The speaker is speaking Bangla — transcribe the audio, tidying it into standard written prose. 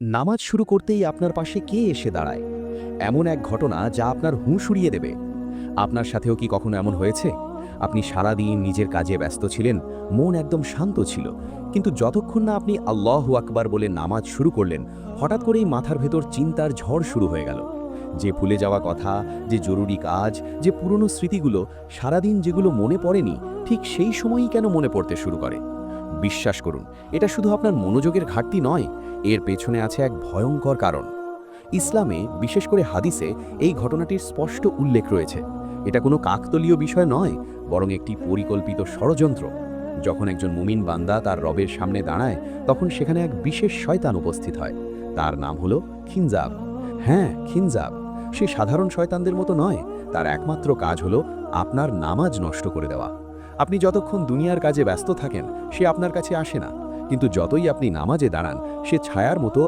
নামাজ শুরু করতেই আপনার পাশে কে এসে দাঁড়ায়? এমন এক ঘটনা যা আপনার হুঁশ উড়িয়ে দেবে। আপনার সাথেও কি কখনো এমন হয়েছে? আপনি সারাদিন নিজের কাজে ব্যস্ত ছিলেন, মন একদম শান্ত ছিল, কিন্তু যতক্ষণ না আপনি আল্লাহু আকবার বলে নামাজ শুরু করলেন, হঠাৎ করেই মাথার ভেতর চিন্তার ঝড় শুরু হয়ে গেল। যে ভুলে যাওয়া কথা, যে জরুরি কাজ, যে পুরনো স্মৃতিগুলো সারাদিন যেগুলো মনে পড়েনি, ঠিক সেই সময়ই কেন মনে পড়তে শুরু করে? বিশ্বাস করুন, এটা শুধু আপনার মনোযোগের ঘাটতি নয়, এর পেছনে আছে এক ভয়ঙ্কর কারণ। ইসলামে, বিশেষ করে হাদিসে, এই ঘটনাটির স্পষ্ট উল্লেখ রয়েছে। এটা কোনো কাকতলীয় বিষয় নয়, বরং একটি পরিকল্পিত ষড়যন্ত্র। যখন একজন মুমিন বান্দা তার রবের সামনে দাঁড়ায়, তখন সেখানে এক বিশেষ শয়তান উপস্থিত হয়। তার নাম হলো খিনজাব। হ্যাঁ, খিনজাব। সে সাধারণ শয়তানদের মতো নয়, তার একমাত্র কাজ হলো আপনার নামাজ নষ্ট করে দেওয়া। আপনি যতক্ষণ দুনিয়ার কাজে ব্যস্ত থাকেন, সে আপনার কাছে আসে না, কিন্তু যতই আপনি নামাজে দাঁড়ান, সে ছায়ার মতো